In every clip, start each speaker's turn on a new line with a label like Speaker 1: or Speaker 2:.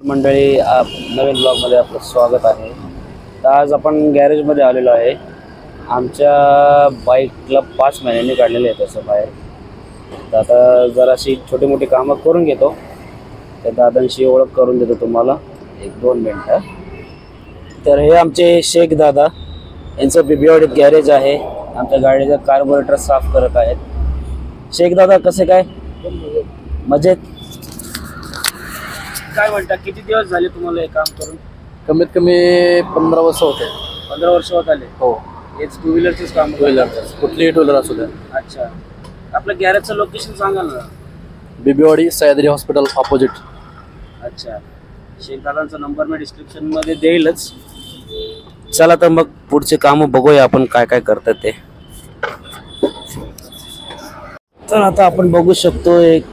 Speaker 1: मंडळी नवीन ब्लॉगमध्ये आपलं स्वागत आहे. तर आज आपण गॅरेजमध्ये आलेलो आहे. आमच्या बाईकला 5 महिन्यांनी काढलेलं आहे तसं बाहेर. तर आता जराशी छोटी मोठी कामं करून घेतो. त्या दादांशी ओळख करून देतो तुम्हाला 1-2 मिनटं. तर हे आमचे शेख दादा, यांचं बिबिवाडीत गॅरेज आहे. आमच्या गाडीचा कार्बोरेटर साफ करत आहेत. शेख दादा कसे काय? मजेत. काय म्हणता, किती दिवस झाले तुम्हाला हे काम करून?
Speaker 2: कमीत कमी 15 वर्ष होते.
Speaker 1: 15 वर्ष होत आले.
Speaker 2: हो,
Speaker 1: हेच टू व्हीलरचंच काम?
Speaker 2: टू व्हीलरचं, कुठलीही टू व्हीलर असू द्या.
Speaker 1: अच्छा, आपलं गॅरेजचं लोकेशन सांगा ना.
Speaker 2: बिबिवाडी सह्याद्री हॉस्पिटल ऑपोजिट.
Speaker 1: अच्छा, शेखदादांचा नंबर मी डिस्क्रिप्शनमध्ये देईलच. चला तर मग पुढचे कामं बघूया आपण काय काय करतात ते. तर आता आपण बघू शकतो, एक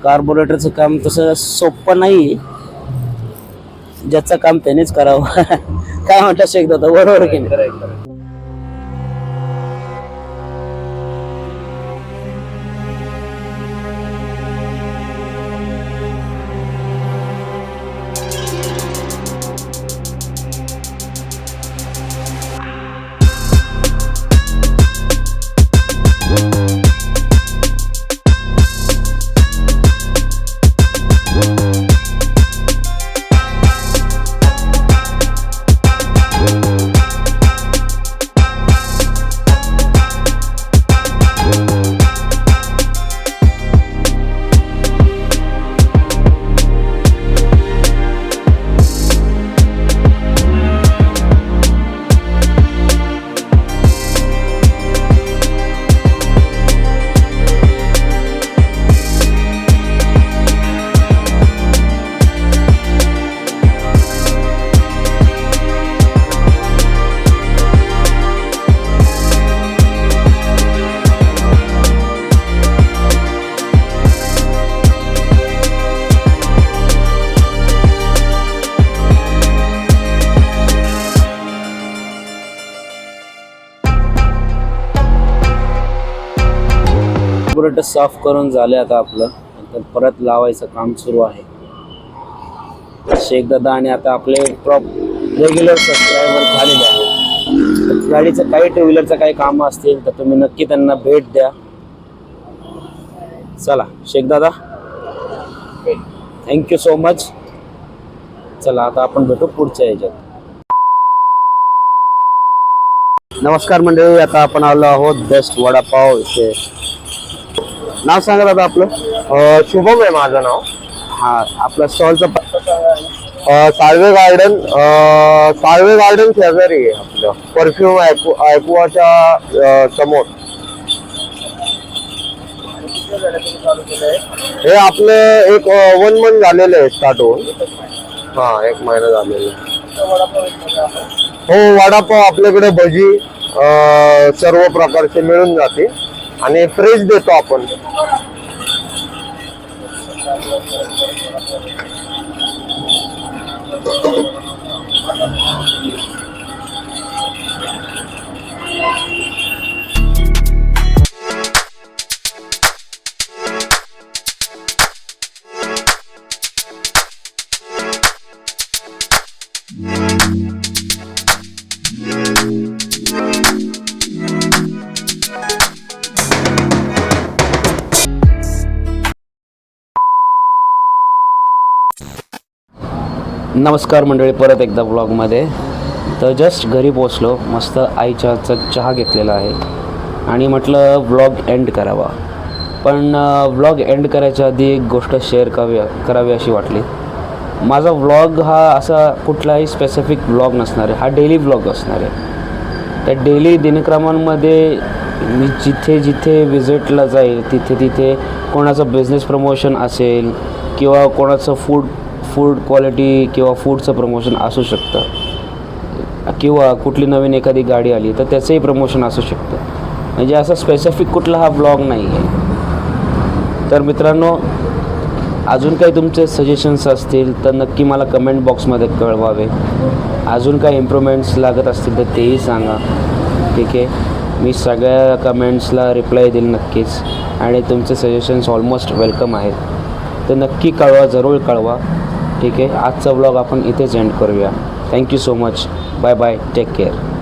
Speaker 1: कार्बोरेटरचं काम तसं सोपं नाही. ज्याचं काम त्यानेच करावं. काय म्हणतात शेखदादा, बरोबर की नाही? कार्बोरेटर साफ करून झाले. आता आपलं नंतर परत लावायचं काम सुरू आहे. शेखदादा आणि आता आपले रेग्युलर सबस्क्रायबर झालेले आहेत. गाडीचं काही टू व्हीलरचं काही कामं असतील तर तुम्ही नक्की त्यांना भेट द्या. चला शेखदादा, थँक्यू सो मच. चला आता आपण भेटू पुढच्या ह्याच्यात. नमस्कार मंडळी, आता आपण आलो आहोत बेस्ट वडापाव इथे. नाव सांगा दादा आपलं.
Speaker 2: शुभम आहे माझं नाव.
Speaker 1: हां, आपलं स्टॉलचं
Speaker 2: साळवे गार्डन शेजारी आहे आपलं. परफ्यूम ॲक्वाच्या समोर. हे आपलं एक 1 मंथ झालेलं आहे स्टार्ट होऊन. 1 महिना झालेला आहे. हो, वडापाव आपल्याकडे, भजी सर्व प्रकारचे मिळून जाते आणि फ्रेश देतो आपण.
Speaker 1: नमस्कार मंडळी, परत एकदा ब्लॉगमध्ये. तर जस्ट घरी पोचलो, मस्त आईच्या हातचा चहा घेतलेला आहे आणि म्हटलं व्लॉग एंड करावा. पण व्लॉग एंड करायच्या आधी एक गोष्ट शेअर करावी अशी वाटली. माझा व्लॉग हा असा कुठलाही स्पेसिफिक व्लॉग नसणार आहे, हा डेली व्लॉग असणार आहे. त्या डेली दिनक्रमांमध्ये मी जिथे जिथे विजिटला जाईल तिथे तिथे कोणाचं बिझनेस प्रमोशन असेल किंवा कोणाचं फूड क्वालिटी किंवा फूडचं प्रमोशन असू शकतं, किंवा कुठली नवीन एखादी गाडी आली तर त्याचंही प्रमोशन असू शकतं. म्हणजे असं स्पेसिफिक कुठला हा ब्लॉग नाही आहे. तर मित्रांनो, अजून काही तुमचे सजेशन्स असतील तर नक्की मला कमेंट बॉक्समध्ये कळवावे. अजून काही इम्प्रूव्हमेंट्स लागत असतील तर तेही सांगा. ठीक आहे, मी सगळ्या कमेंट्सला रिप्लाय देईल नक्कीच. आणि तुमचे सजेशन्स ऑलमोस्ट वेलकम आहेत, तर नक्की कळवा, जरूर कळवा. ठीक आहे, आजचा ब्लॉग आपण इथेच एंड करूया. Thank you so much. Bye bye. Take care.